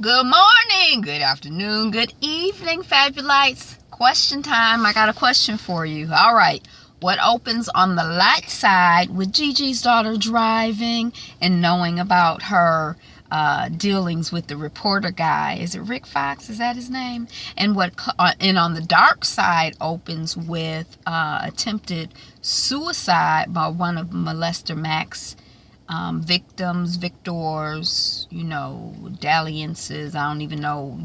Good morning, good afternoon, good evening, Fabulites. Question time. I got a question for you. All right. What opens on the light side with Gigi's daughter driving and knowing about her dealings with the reporter guy? Is it Rick Fox? Is that his name? And on the dark side opens with attempted suicide by one of Molester Mac's victims, victors, dalliances, I don't even know,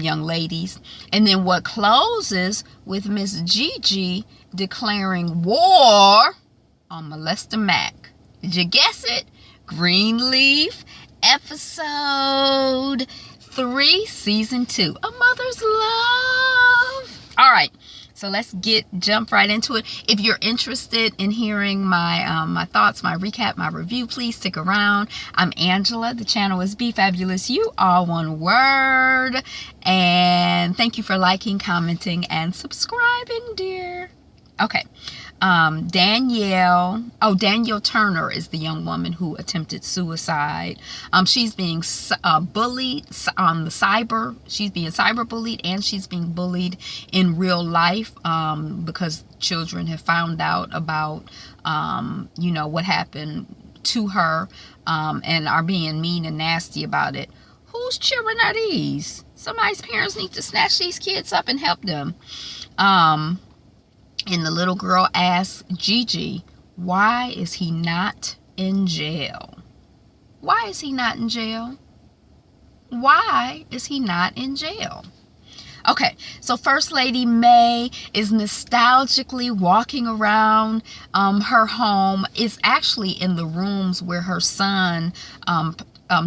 young ladies. And then what closes with Miss Gigi declaring war on Molester Mac. Did you guess it? Greenleaf, episode 3, season 2. A Mother's Love. All right. So let's jump right into it. If you're interested in hearing my thoughts, my recap, my review, please stick around. I'm Angela. The channel is Be Fabulous. You all one word. And thank you for liking, commenting, and subscribing, dear. Okay. Danielle Turner is the young woman who attempted suicide. She's being bullied on the cyber. She's being cyber bullied, and she's being bullied in real life because children have found out about what happened to her and are being mean and nasty about it. Whose children are these? Somebody's parents need to snatch these kids up and help them. And the little girl asks Gigi, why is he not in jail? Why is he not in jail? Why is he not in jail? Okay, so First Lady May is nostalgically walking around her home. It's actually in the rooms where her son,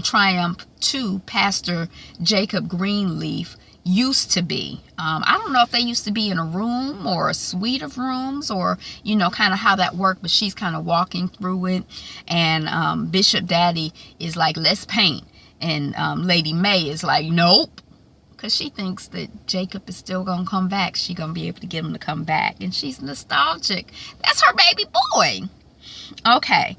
Triumph 2, Pastor Jacob Greenleaf, used to be. I don't know if they used to be in a room or a suite of rooms or, kind of how that worked, but she's kind of walking through it. And Bishop Daddy is like, let's paint. And Lady May is like, nope. Because she thinks that Jacob is still going to come back. She's going to be able to get him to come back. And she's nostalgic. That's her baby boy. Okay,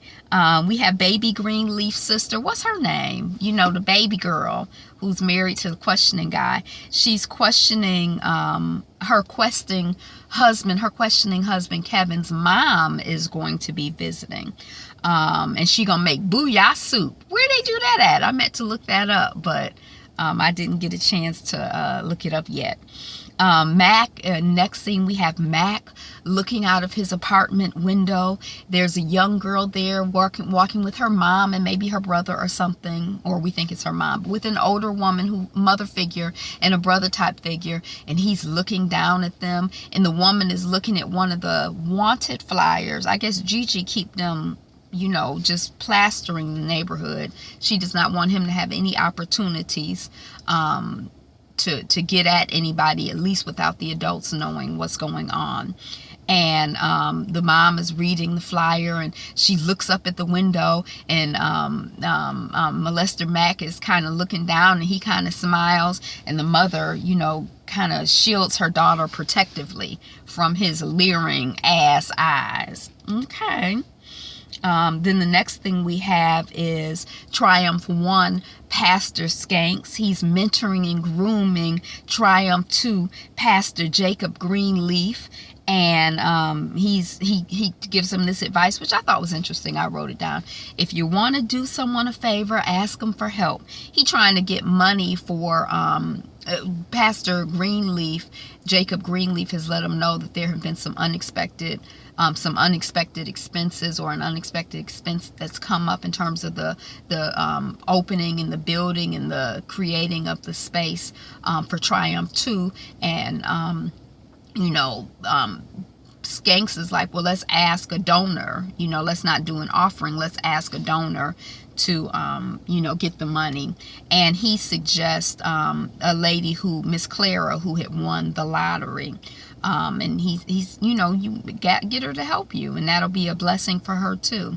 we have baby Greenleaf's sister. What's her name? The baby girl who's married to the questioning guy. She's questioning her questioning husband Kevin's mom is going to be visiting. And she gonna make booyah soup. Where they do that at? I meant to look that up, but I didn't get a chance to look it up yet. Mac, next scene we have Mac looking out of his apartment window. There's a young girl there walking with her mom and maybe her brother or something, or we think it's her mom, but with an older woman, mother figure and a brother type figure, and he's looking down at them, and the woman is looking at one of the wanted flyers. I guess Gigi keep them just plastering the neighborhood. She does not want him to have any opportunities to get at anybody, at least without the adults knowing what's going on. And the mom is reading the flyer, and she looks up at the window, and Molester Mac is kind of looking down, and he kind of smiles, and the mother, kind of shields her daughter protectively from his leering ass eyes. Okay. Then the next thing we have is Triumph 1, Pastor Skanks. He's mentoring and grooming Triumph 2, Pastor Jacob Greenleaf. And he gives him this advice, which I thought was interesting. I wrote it down. If you want to do someone a favor, ask them for help. He trying to get money for Pastor Greenleaf. Jacob Greenleaf has let him know that there have been some unexpected expenses, or an unexpected expense that's come up in terms of the opening and the building and the creating of the space for Triumph 2. And Skanks is like, well, let's ask a donor. Let's not do an offering. Let's ask a donor to get the money. And he suggests a lady Miss Clara, who had won the lottery. And he's you get her to help you, and that'll be a blessing for her too.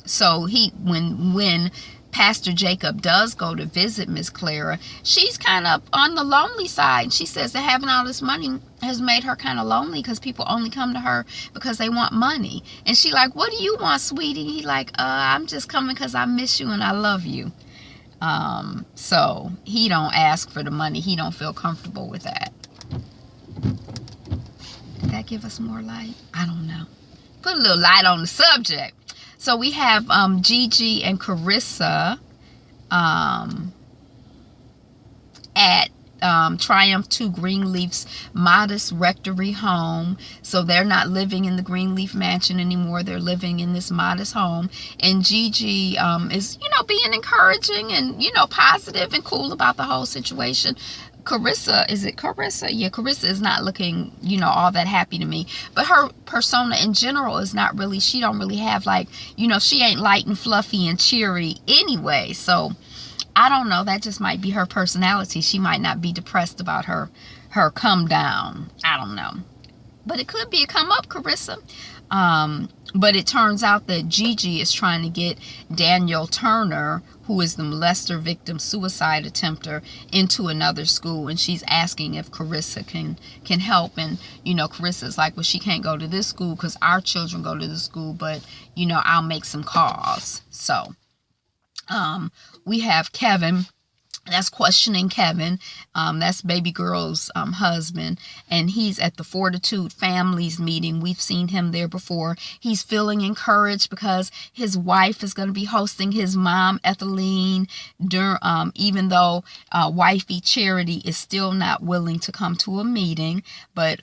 So when Pastor Jacob does go to visit Miss Clara, she's kind of on the lonely side. She says that having all this money has made her kind of lonely because people only come to her because they want money. And she like, what do you want, sweetie? He like, I'm just coming because I miss you and I love you. So he don't ask for the money. He don't feel comfortable with that. Did that give us more light? I don't know. Put a little light on the subject. So we have Gigi and Carissa at Triumph 2 Greenleaf's modest rectory home. So they're not living in the Greenleaf mansion anymore. They're living in this modest home. And Gigi is, being encouraging and, positive and cool about the whole situation. Carissa, is it Carissa? Yeah, Carissa is not looking, all that happy to me. But her persona in general is not really, she don't really have she ain't light and fluffy and cheery anyway. So I don't know. That just might be her personality. She might not be depressed about her come down. I don't know. But it could be a come up, Carissa. But it turns out that Gigi is trying to get Daniel Turner, who is the molester victim suicide attempter, into another school. And she's asking if Carissa can help. And, Carissa's like, well, she can't go to this school because our children go to this school. But, I'll make some calls. So we have Kevin. That's questioning Kevin. That's baby girl's husband. And he's at the Fortitude Families meeting. We've seen him there before. He's feeling encouraged because his wife is going to be hosting his mom, Ethelene, even though wifey Charity is still not willing to come to a meeting. But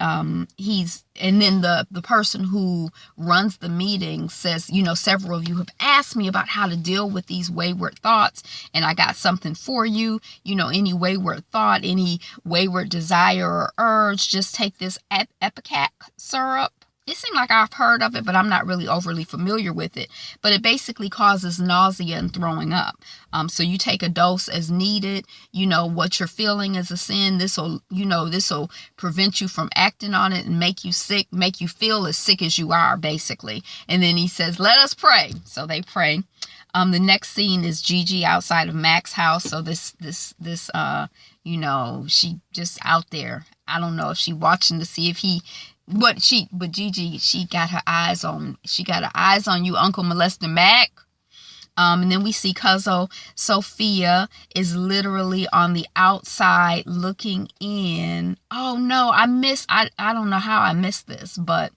and then the person who runs the meeting says, several of you have asked me about how to deal with these wayward thoughts, and I got something for you. Any wayward thought, any wayward desire or urge, just take this Ipecac syrup. It seemed like I've heard of it, but I'm not really overly familiar with it. But it basically causes nausea and throwing up. So you take a dose as needed. What you're feeling is a sin. This will prevent you from acting on it and make you sick, make you feel as sick as you are, basically. And then he says, let us pray. So they pray. The next scene is Gigi outside of Mac's house. So this she just out there. I don't know if she watching to see if he. But Gigi, she got her eyes on you, Uncle Molester Mac. And then we see Cuzzo Sophia is literally on the outside looking in. Oh no, I don't know how I missed this, but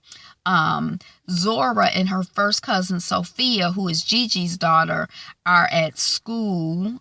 Zora and her first cousin Sophia, who is Gigi's daughter, are at school.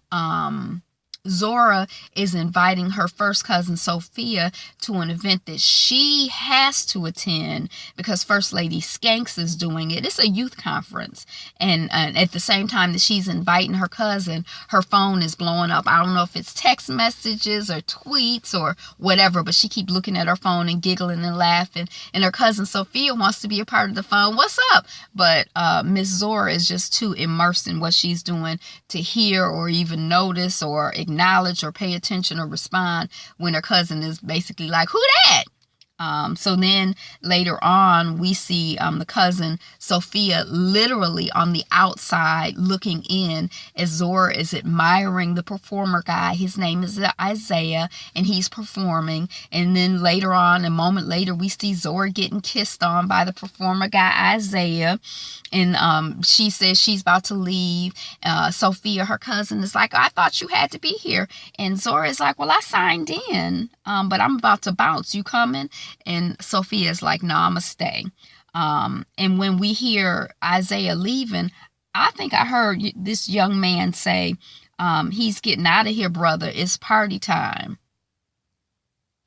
Zora is inviting her first cousin Sophia to an event that she has to attend because First Lady Skanks is doing it. It's a youth conference. And at the same time that she's inviting her cousin, her phone is blowing up. I don't know if it's text messages or tweets or whatever, but she keeps looking at her phone and giggling and laughing. And her cousin Sophia wants to be a part of the fun. What's up? But Miss Zora is just too immersed in what she's doing to hear or even notice or acknowledge or pay attention or respond when her cousin is basically like, who that? So then later on, we see the cousin Sophia literally on the outside looking in as Zora is admiring the performer guy. His name is Isaiah, and he's performing. And then later on, a moment later, we see Zora getting kissed on by the performer guy, Isaiah. And she says she's about to leave. Sophia, her cousin, is like, I thought you had to be here. And Zora is like, well, I signed in, but I'm about to bounce. You coming? And Sophia's like, no, I'ma stay. And when we hear Isaiah leaving, I think I heard this young man say, he's getting out of here, brother. It's party time.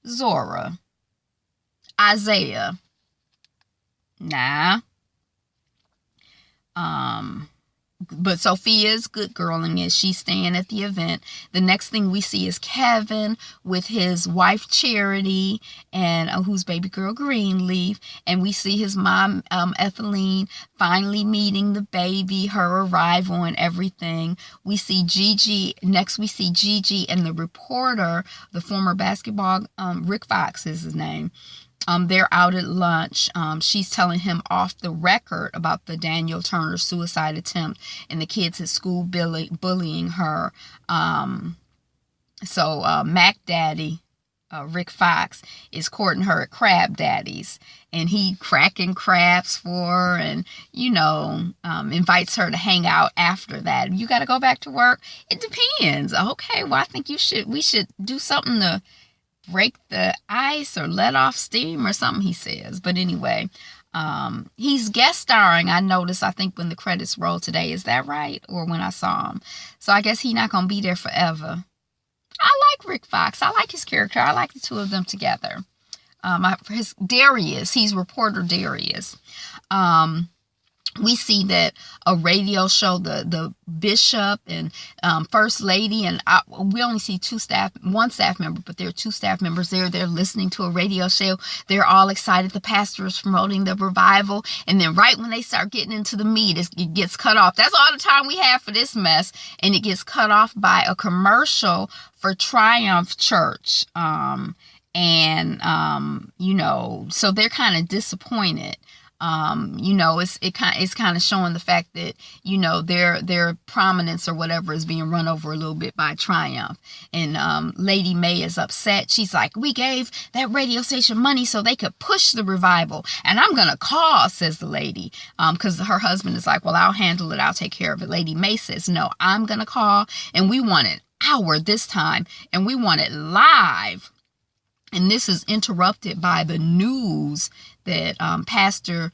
Zora. Isaiah. Nah. But Sophia's good girling it. She's staying at the event. The next thing we see is Kevin with his wife Charity and who's baby girl Greenleaf. And we see his mom Ethelene finally meeting the baby, her arrival and everything. We see Gigi. Next we see Gigi and the reporter, the former basketball, Rick Fox is his name. They're out at lunch. She's telling him off the record about the Daniel Turner suicide attempt and the kids at school bullying her. So Mac Daddy Rick Fox is courting her at Crab Daddy's, and he cracking crabs for her, and invites her to hang out after that. You got to go back to work. It depends. Okay, well, I think we should do something to break the ice or let off steam or something, he says. But anyway, he's guest starring, I noticed, I think when the credits roll today. Is that right? Or when I saw him. So I guess he's not going to be there forever. I like Rick Fox. I like his character. I like the two of them together. Darius, he's reporter Darius. We see that a radio show, the bishop and first lady, and we only see one staff member, but there are two staff members there. They're listening to a radio show. They're all excited. The pastor is promoting the revival, and then right when they start getting into the meat, it gets cut off. That's all the time we have for this mess, and it gets cut off by a commercial for Triumph Church. So they're kind of disappointed. It's kind of showing the fact that, their prominence or whatever is being run over a little bit by Triumph. And Lady May is upset. She's like, we gave that radio station money so they could push the revival. And I'm going to call, says the lady, because her husband is like, well, I'll handle it. I'll take care of it. Lady May says, no, I'm going to call. And we want it hour this time. And we want it live. And this is interrupted by the news that Pastor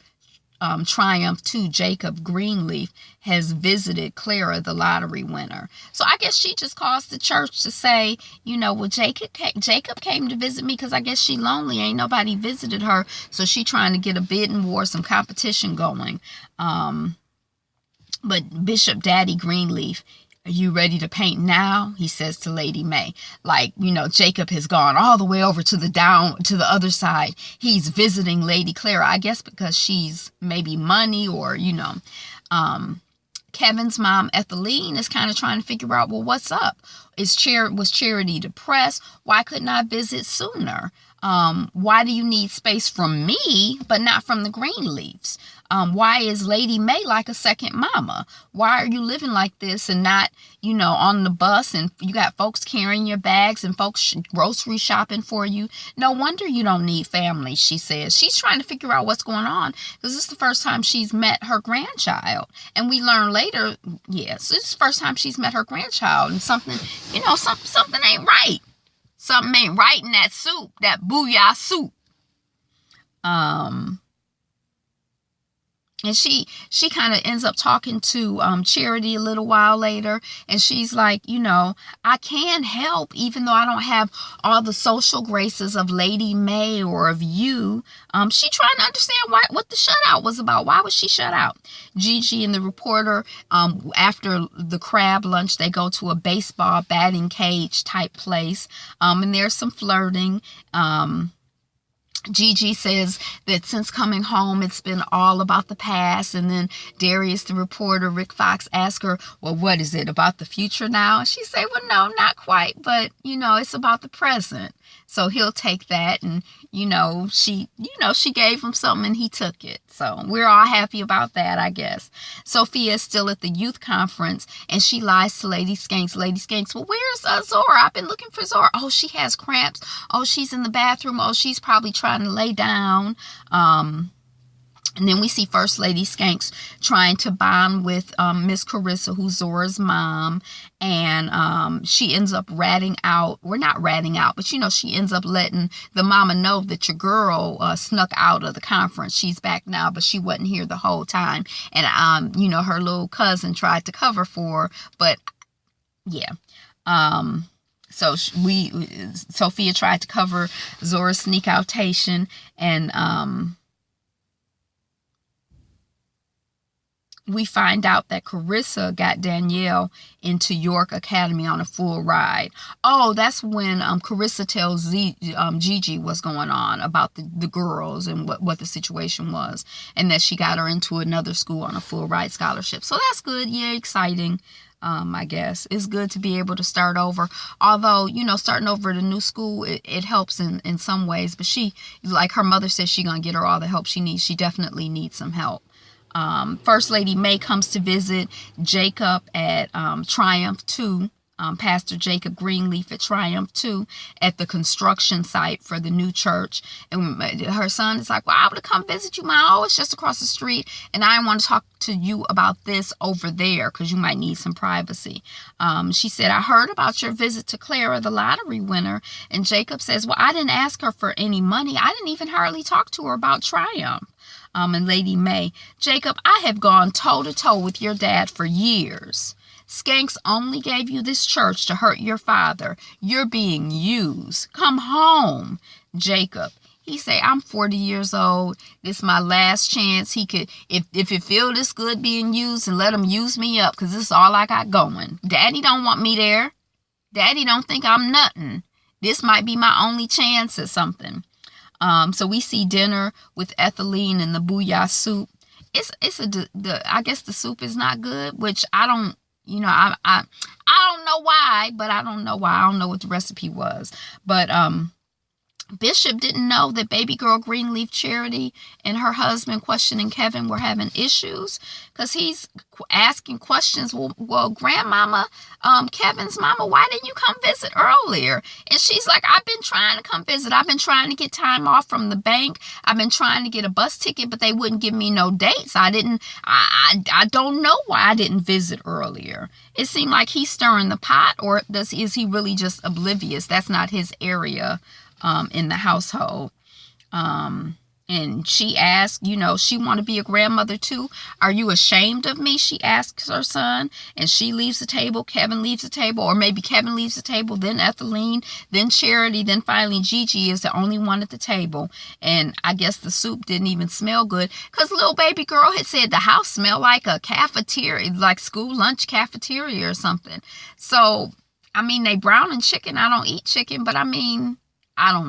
Triumph 2, Jacob Greenleaf, has visited Clara, the lottery winner. So I guess she just calls the church to say, well, Jacob came to visit me because I guess she lonely. Ain't nobody visited her. So she trying to get a bidding war, some competition going. But Bishop Daddy Greenleaf, are you ready to paint now? He says to Lady May. Like, Jacob has gone all the way over to the other side. He's visiting Lady Clara, I guess because she's maybe money or, Kevin's mom, Ethelene, is kind of trying to figure out, well, what's up? Was Charity depressed? Why couldn't I visit sooner? Why do you need space from me, but not from the Greenleafs? Why is Lady May like a second mama? Why are you living like this and not, on the bus, and you got folks carrying your bags and folks grocery shopping for you? No wonder you don't need family, she says. She's trying to figure out what's going on because this is the first time she's met her grandchild. And we learn later, yes, this is the first time she's met her grandchild, and something ain't right. Something ain't right in that soup, that booyah soup. And she kind of ends up talking to Charity a little while later. And she's like, I can help even though I don't have all the social graces of Lady May or of you. She trying to understand what the shutout was about. Why was she shut out? Gigi and the reporter, after the crab lunch, they go to a baseball batting cage type place. And there's some flirting. Gigi says that since coming home, it's been all about the past. And then Darius, the reporter, Rick Fox, asks her, well, what is it about the future now? And she say, well, no, not quite. But, it's about the present. So he'll take that. And, she gave him something and he took it. So we're all happy about that, I guess. Sophia is still at the youth conference and she lies to Lady Skanks. Lady Skanks, well, where's Zora? I've been looking for Zora. Oh, she has cramps. Oh, she's in the bathroom. Oh, she's probably trying to lay down. And then we see First Lady Skanks trying to bond with Miss Carissa, who's Zora's mom. And she ends up ratting out, or not ratting out, but she ends up letting the mama know that your girl snuck out of the conference. She's back now, but she wasn't here the whole time. And, her little cousin tried to cover for her. But, yeah. So Sophia tried to cover Zora's sneak outation. And, we find out that Carissa got Danielle into York Academy on a full ride. Oh, that's when Carissa tells Gigi what's going on about the girls and what the situation was. And that she got her into another school on a full ride scholarship. So that's good. Yeah, exciting. I guess it's good to be able to start over. Although, starting over at a new school, it helps in some ways. But she, like her mother says, she's going to get her all the help she needs. She definitely needs some help. First Lady May comes to visit Jacob at Triumph 2. Pastor Jacob Greenleaf at Triumph 2 at the construction site for the new church. And her son is like, well, I would come visit you, Mom. Oh, it's just across the street. And I want to talk to you about this over there because you might need some privacy. She said, I heard about your visit to Clara, the lottery winner. And Jacob says, well, I didn't ask her for any money. I didn't even hardly talk to her about Triumph. And Lady May, Jacob, I have gone toe-to-toe with your dad for years. Skanks only gave you this church to hurt your father. You're being used. Come home. Jacob, he say, I'm 40 years old. This is my last chance. He could, if it feel this good being used, and let him use me up, because this is all I got going. Daddy don't want me there. Daddy don't think I'm nothing. This might be my only chance at something. So we see dinner with ethylene and the booyah soup. I guess the soup is not good, which I don't. I don't know why, but I don't know why. I don't know what the recipe was. But Bishop didn't know that baby girl Greenleaf Charity and her husband questioning Kevin were having issues, because he's asking questions. Well, grandmama, Kevin's mama, why didn't you come visit earlier? And she's like, I've been trying to come visit. I've been trying to get time off from the bank. I've been trying to get a bus ticket, but they wouldn't give me no dates. I don't know why I didn't visit earlier. It seemed like he's stirring the pot, or is he really just oblivious? That's not his area in the household. And she asked, she want to be a grandmother too. Are you ashamed of me? She asks her son, and she leaves the table. Kevin leaves the table, or maybe Kevin leaves the table, then Ethylene, then Charity, then finally Gigi is the only one at the table. And I guess the soup didn't even smell good, because little baby girl had said the house smelled like a cafeteria, like school lunch cafeteria or something. So, they browning chicken. I don't eat chicken, but I don't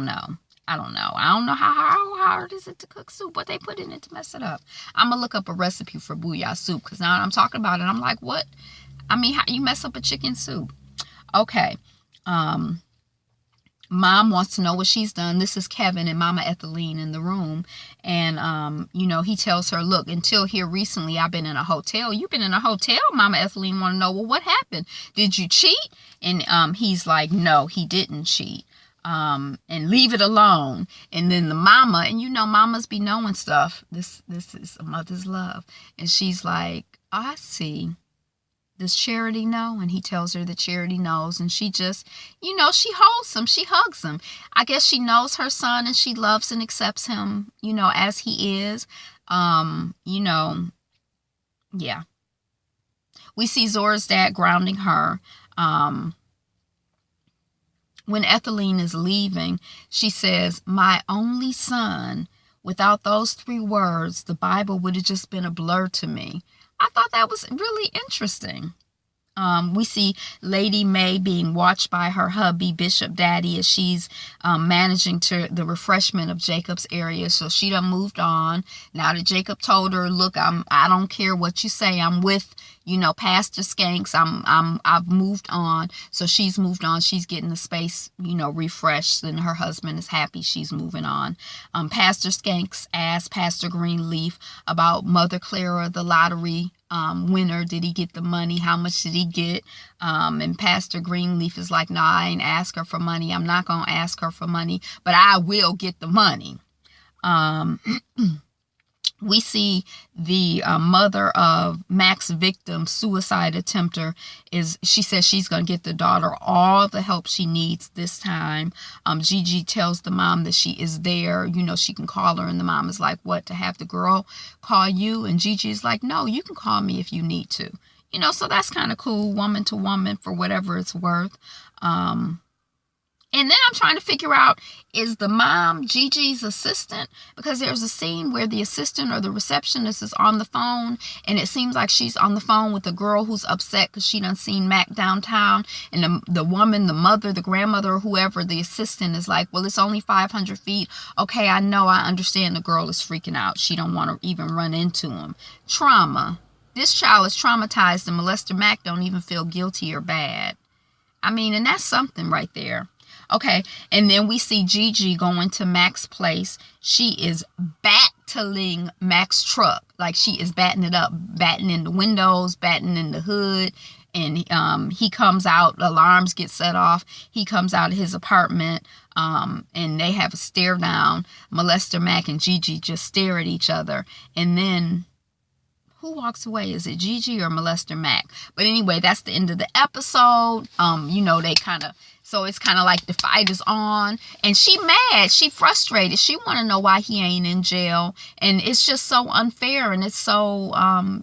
know. I don't know how hard is it to cook soup, what they put in it to mess it up. I'm going to look up a recipe for booyah soup, because now I'm talking about it, I'm like, what? How you mess up a chicken soup? Okay. Mom wants to know what she's done. This is Kevin and Mama Ethylene in the room. And, he tells her, look, until here recently, I've been in a hotel. You've been in a hotel? Mama Ethylene want to know, well, what happened? Did you cheat? And he's like, no, he didn't cheat. And leave it alone. And then the mama, and mamas be knowing stuff. This is a mother's love. And she's like, oh, I see. Does Charity know? And he tells her that Charity knows. And she just, she holds him. She hugs him. I guess she knows her son, and she loves and accepts him, as he is. Yeah. We see Zora's dad grounding her. When Ethylene is leaving, she says, my only son. Without those 3 words, the Bible would have just been a blur to me. I thought that was really interesting. We see Lady May being watched by her hubby, Bishop Daddy, as she's managing the refreshment of Jacob's area. So she done moved on. Now that Jacob told her, look, I don't care what you say. I'm with, Pastor Skanks. I've moved on. So she's moved on. She's getting the space, refreshed, and her husband is happy she's moving on. Pastor Skanks asked Pastor Greenleaf about Mother Clara, the lottery winner. Did he get the money? How much did he get? And Pastor Greenleaf is like, no, I ain't ask her for money. I'm not going to ask her for money, but I will get the money. We see the mother of Mac's victim, suicide attempter, she says she's going to get the daughter all the help she needs this time. Gigi tells the mom that she is there. She can call her, and the mom is like, what, to have the girl call you? And Gigi is like, no, you can call me if you need to. So that's kind of cool, woman to woman, for whatever it's worth. And then I'm trying to figure out, is the mom Gigi's assistant? Because there's a scene where the assistant or the receptionist is on the phone, and it seems like she's on the phone with a girl who's upset because she done seen Mac downtown. And the woman, the mother, the grandmother, or whoever, the assistant is like, well, it's only 500 feet. Okay, I know, I understand the girl is freaking out. She don't want to even run into him. Trauma. This child is traumatized, and molester Mac don't even feel guilty or bad. And that's something right there. Okay, and then we see Gigi going to Mac's place. She is battling Mac's truck. Like, she is batting it up, batting in the windows, batting in the hood. And he comes out, alarms get set off. He comes out of his apartment, and they have a stare down. Molester Mac and Gigi just stare at each other. And then who walks away? Is it Gigi or Molester Mac? But anyway, that's the end of the episode. They kind of, so it's kind of like the fight is on, and she mad, she frustrated, she want to know why he ain't in jail, and it's just so unfair, and it's so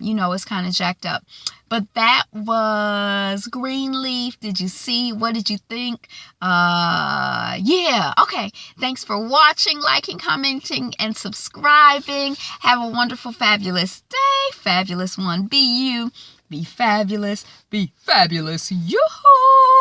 it's kind of jacked up. But that was Greenleaf. Did you see? What did you think? Yeah. Okay. Thanks for watching, liking, commenting, and subscribing. Have a wonderful, fabulous day. Fabulous one. Be you. Be fabulous. Be fabulous. Yoo-hoo!